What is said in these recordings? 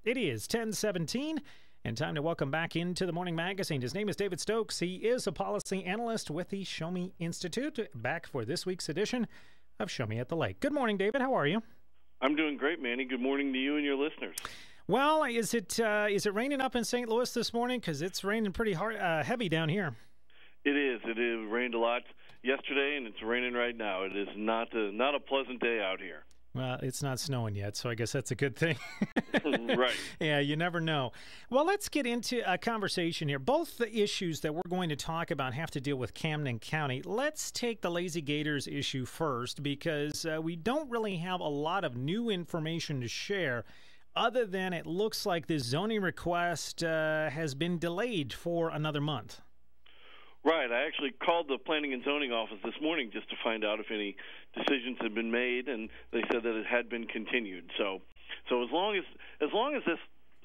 It is 10:17, and time to welcome back into the Morning Magazine. His name is David Stokes. He is a policy analyst with the Show Me Institute, back for this week's edition of Show Me at the Lake. Good morning, David. How are you? I'm doing great, Manny. Good morning to you and your listeners. Well, is it raining up in St. Louis this morning? Because it's raining pretty hard, heavy down here. It is. It rained a lot yesterday, and it's raining right now. It is not a pleasant day out here. Well, it's not snowing yet, so I guess that's a good thing. Right. Yeah, you never know. Well, let's get into a conversation here. Both the issues that we're going to talk about have to deal with Camden County. Let's take the Lazy Gators issue first, because we don't really have a lot of new information to share, other than it looks like this zoning request has been delayed for another month. Right. I actually called the Planning and Zoning office this morning just to find out if any decisions had been made, and they said that it had been continued. So as long as this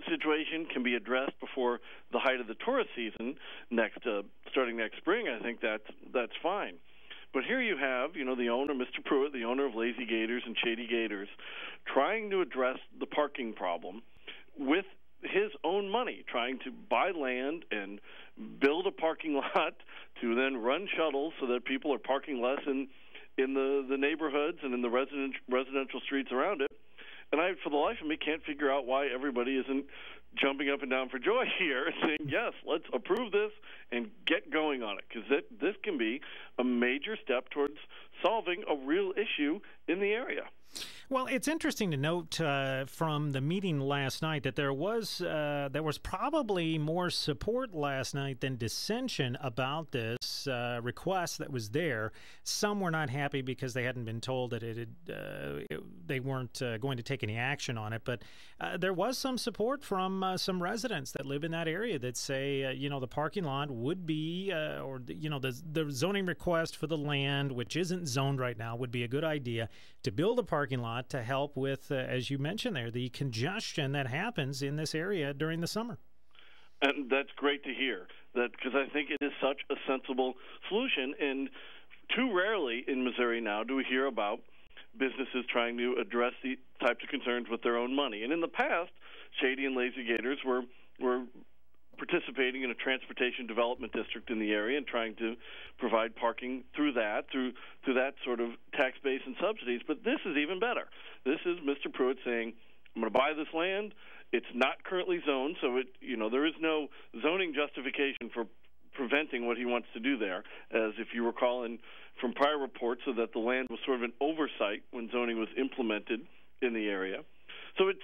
situation can be addressed before the height of the tourist season starting next spring, I think that's fine. But here you have, the owner, Mr. Pruitt, the owner of Lazy Gators and Shady Gators, trying to address the parking problem with his own money, trying to buy land and build a parking lot to then run shuttles so that people are parking less in the neighborhoods and in the residential streets around it. And I, for the life of me, can't figure out why everybody isn't jumping up and down for joy here and saying, yes, let's approve this and get going on it, because this can be a major step towards solving a real issue in the area. Well, it's interesting to note from the meeting last night that there was probably more support last night than dissension about this request that was there. Some were not happy because they hadn't been told that they weren't going to take any action on it. But there was some support from some residents that live in that area that say, the parking lot would be, the zoning request for the land, which isn't zoned right now, would be a good idea to build a parking lot to help with, as you mentioned there, the congestion that happens in this area during the summer. And that's great to hear, because I think it is such a sensible solution. And too rarely in Missouri now do we hear about businesses trying to address the types of concerns with their own money. And in the past, Shady and Lazy Gators were participating in a transportation development district in the area and trying to provide parking through that sort of tax base and subsidies. But this is even better. This is Mr. Pruitt saying, I'm going to buy this land. It's not currently zoned, so there is no zoning justification for preventing what he wants to do there, as if you recall from prior reports, so that the land was sort of an oversight when zoning was implemented in the area. So it's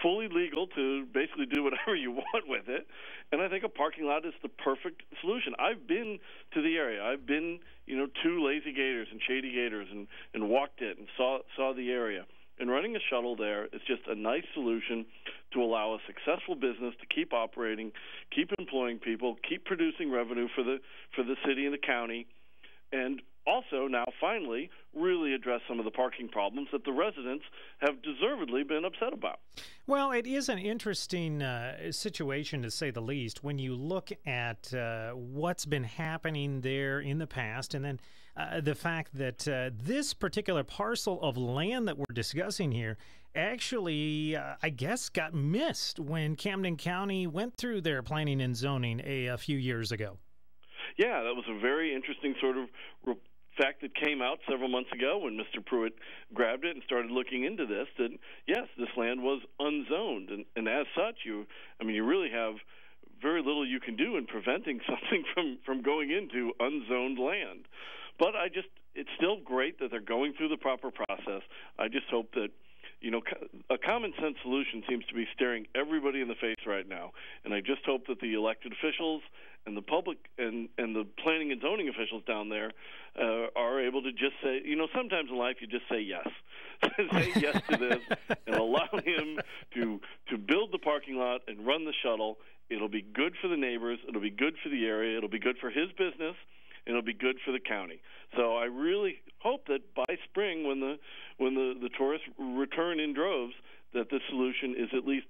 fully legal to basically do whatever you want with it, and I think a parking lot is the perfect solution. I've been to the area. I've been, to Lazy Gators and Shady Gators and walked it and saw the area. And running a shuttle there is just a nice solution to allow a successful business to keep operating, keep employing people, keep producing revenue for the city and the county, and also now finally really address some of the parking problems that the residents have deservedly been upset about. Well, it is an interesting situation, to say the least, when you look at what's been happening there in the past, and then the fact that this particular parcel of land that we're discussing here actually, I guess, got missed when Camden County went through their planning and zoning a few years ago. Yeah, that was a very interesting sort of fact that came out several months ago when Mr. Pruitt grabbed it and started looking into this, that, yes, this land was unzoned. And as such, you really have very little you can do in preventing something from going into unzoned land. But it's still great that they're going through the proper process. I just hope that, a common sense solution seems to be staring everybody in the face right now. And I just hope that the elected officials and the public and the planning and zoning officials down there are able to just say, sometimes in life you just say yes. Say yes to this and allow him to build the parking lot and run the shuttle. It'll be good for the neighbors. It'll be good for the area. It'll be good for his business. And it'll be good for the county. So I really hope that by spring, when the tourists return in droves, that the solution is at least,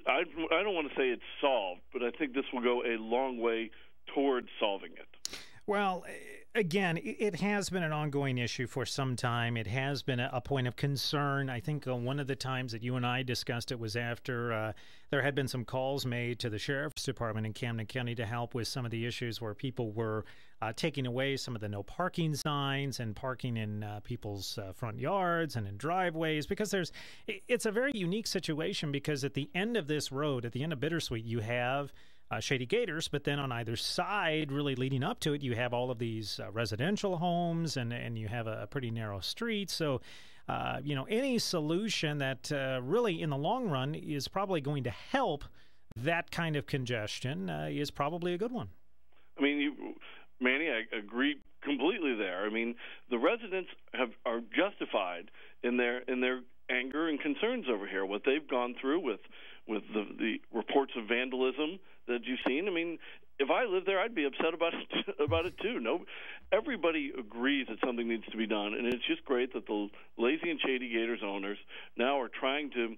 I don't want to say it's solved, but I think this will go a long way towards solving it. Well, Again, it has been an ongoing issue for some time. It has been a point of concern. I think one of the times that you and I discussed it was after there had been some calls made to the Sheriff's Department in Camden County to help with some of the issues where people were taking away some of the no parking signs and parking in people's front yards and in driveways, because it's a very unique situation, because at the end of this road, at the end of Bittersweet, you have Shady Gators, but then on either side, really leading up to it, you have all of these residential homes, and you have a pretty narrow street. So, any solution that really in the long run is probably going to help that kind of congestion is probably a good one. I mean, Manny, I agree completely there. I mean, the residents are justified in their anger and concerns over here. What they've gone through with the reports of vandalism that you've seen. I mean, if I lived there, I'd be upset about it too. No, everybody agrees that something needs to be done, and it's just great that the Lazy and Shady Gators owners now are trying to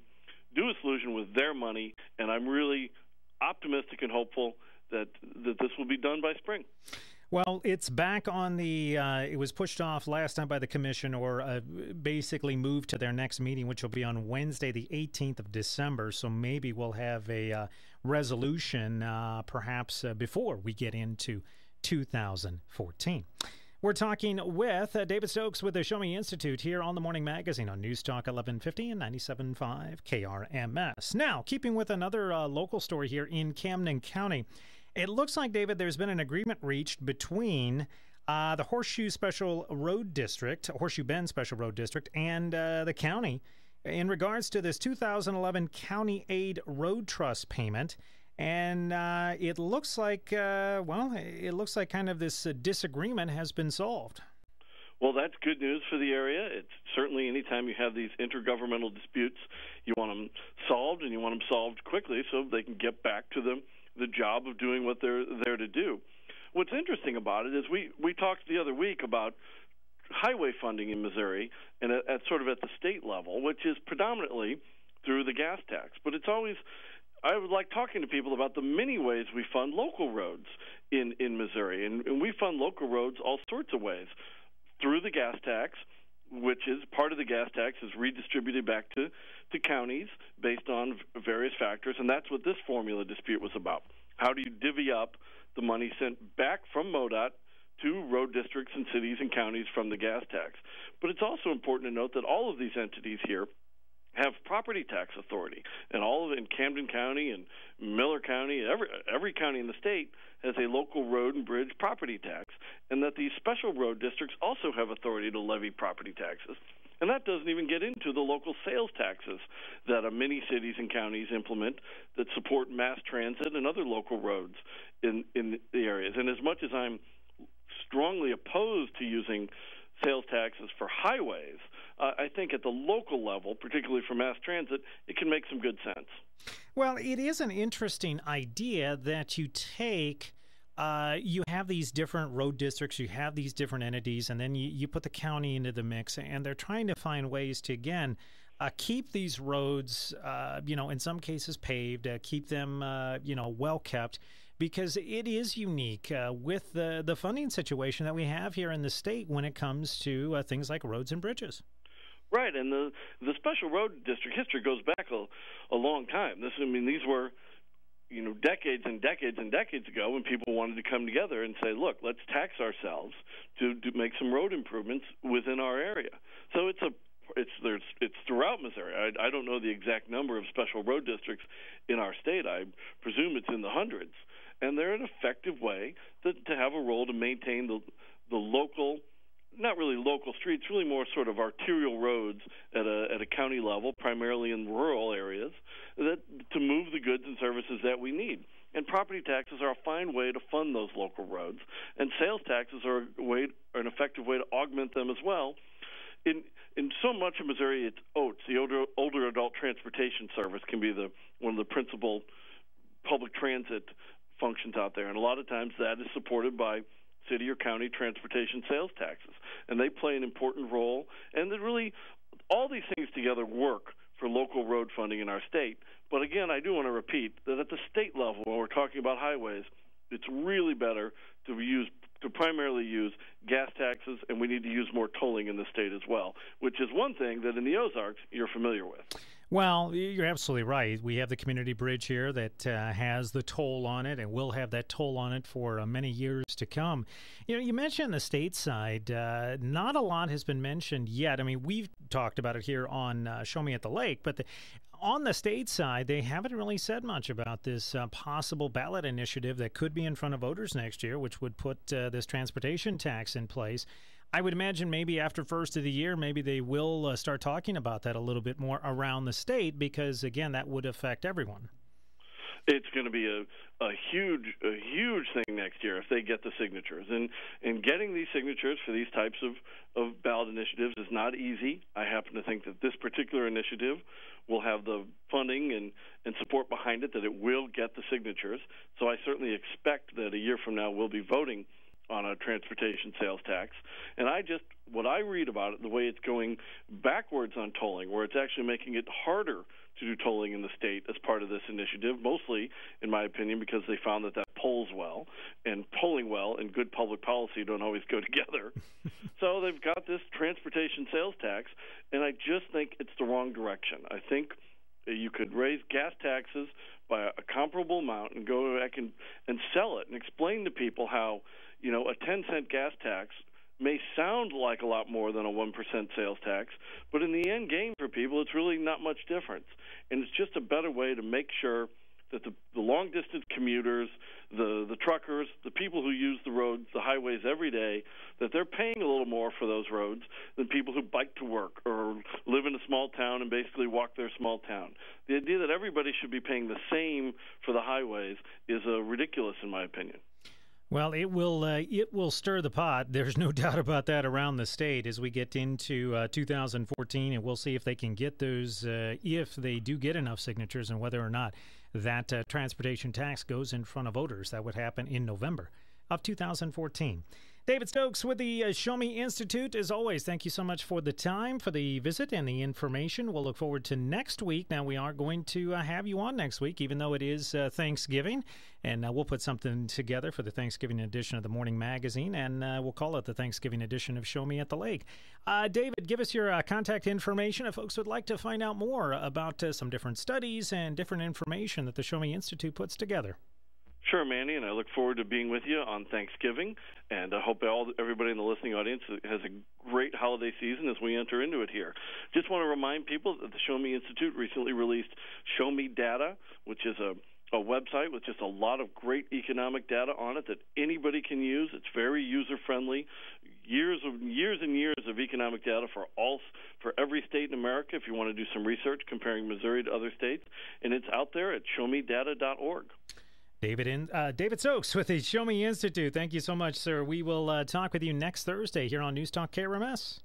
do a solution with their money, and I'm really optimistic and hopeful that this will be done by spring. Well, it's back on it was pushed off last time by the commission, or basically moved to their next meeting, which will be on Wednesday, the 18th of December. So maybe we'll have a resolution perhaps before we get into 2014. We're talking with David Stokes with the Show Me Institute here on the Morning Magazine on News Talk 1150 and 97.5 KRMS. Now, keeping with another local story here in Camden County, it looks like, David, there's been an agreement reached between the Horseshoe Bend Special Road District, and the county in regards to this 2011 County Aid Road Trust payment. And it looks like, kind of this disagreement has been solved. Well, that's good news for the area. It's certainly anytime you have these intergovernmental disputes, you want them solved, and you want them solved quickly so they can get back to the job of doing what they're there to do. What's interesting about it is we talked the other week about highway funding in Missouri, and at the state level, which is predominantly through the gas tax. But it's always, I would like talking to people about the many ways we fund local roads in Missouri, and we fund local roads all sorts of ways. Through the gas tax, which is part of the gas tax is redistributed back to counties based on various factors, and that's what this formula dispute was about. How do you divvy up the money sent back from MoDOT to road districts and cities and counties from the gas tax? But it's also important to note that all of these entities here have property tax authority, and all of it in Camden County and Miller County, every county in the state has a local road and bridge property tax, and that these special road districts also have authority to levy property taxes. And that doesn't even get into the local sales taxes that many cities and counties implement that support mass transit and other local roads in the areas. And as much as I'm strongly opposed to using sales taxes for highways, I think at the local level, particularly for mass transit, it can make some good sense. Well, it is an interesting idea that you take, you have these different road districts, you have these different entities, and then you put the county into the mix, and they're trying to find ways to, again, keep these roads, in some cases paved, keep them, well kept, because it is unique with the funding situation that we have here in the state when it comes to things like roads and bridges. Right, and the special road district history goes back a long time. These were, decades and decades and decades ago when people wanted to come together and say, look, let's tax ourselves to make some road improvements within our area. So it's throughout Missouri. I don't know the exact number of special road districts in our state. I presume it's in the hundreds, and they're an effective way to have a role to maintain the local. Not really local streets, really more sort of arterial roads at a county level, primarily in rural areas, to move the goods and services that we need. And property taxes are a fine way to fund those local roads, and sales taxes are an effective way to augment them as well. In so much of Missouri, it's OATS, the older adult transportation service, can be one of the principal public transit functions out there, and a lot of times that is supported by city or county transportation sales taxes, and they play an important role. And that really, all these things together work for local road funding in our state. But again, I do want to repeat that at the state level, when we're talking about highways, it's really better to use to primarily use gas taxes, and we need to use more tolling in the state as well, which is one thing that in the Ozarks you're familiar with. Well, you're absolutely right. We have the community bridge here that has the toll on it, and will have that toll on it for many years to come. You know, you mentioned the state side. Not a lot has been mentioned yet. I mean, we've talked about it here on Show Me at the Lake, but on the state side, they haven't really said much about this possible ballot initiative that could be in front of voters next year, which would put this transportation tax in place. I would imagine maybe after first of the year, maybe they will start talking about that a little bit more around the state because, again, that would affect everyone. It's going to be a huge thing next year if they get the signatures. And getting these signatures for these types of ballot initiatives is not easy. I happen to think that this particular initiative will have the funding and support behind it, that it will get the signatures. So I certainly expect that a year from now we'll be voting on a transportation sales tax. And what I read about it, the way it's going backwards on tolling, where it's actually making it harder to do tolling in the state as part of this initiative, mostly, in my opinion, because they found that polls well, and polling well and good public policy don't always go together. So they've got this transportation sales tax, and I just think it's the wrong direction. I think you could raise gas taxes by a comparable amount and go back and sell it and explain to people how, you know, a 10-cent gas tax may sound like a lot more than a 1% sales tax, but in the end game for people, it's really not much difference. And it's just a better way to make sure that the long-distance commuters, the truckers, the people who use the roads, the highways every day, that they're paying a little more for those roads than people who bike to work or live in a small town and basically walk their small town. The idea that everybody should be paying the same for the highways is ridiculous, in my opinion. Well, it will stir the pot. There's no doubt about that around the state as we get into 2014, and we'll see if they can get those, if they do get enough signatures, and whether or not that transportation tax goes in front of voters. That would happen in November of 2014. David Stokes with the Show Me Institute. As always, thank you so much for the time, for the visit and the information. We'll look forward to next week. Now, we are going to have you on next week, even though it is Thanksgiving. And we'll put something together for the Thanksgiving edition of the Morning Magazine, and we'll call it the Thanksgiving edition of Show Me at the Lake. David, give us your contact information if folks would like to find out more about some different studies and different information that the Show Me Institute puts together. Sure, Manny, and I look forward to being with you on Thanksgiving, and I hope everybody in the listening audience has a great holiday season as we enter into it here. Just want to remind people that the Show Me Institute recently released Show Me Data, which is a website with just a lot of great economic data on it that anybody can use. It's very user-friendly. Years and years of economic data for every state in America if you want to do some research comparing Missouri to other states, and it's out there at showmedata.org. David Stokes with the Show Me Institute. Thank you so much, sir. We will talk with you next Thursday here on News Talk KRMS.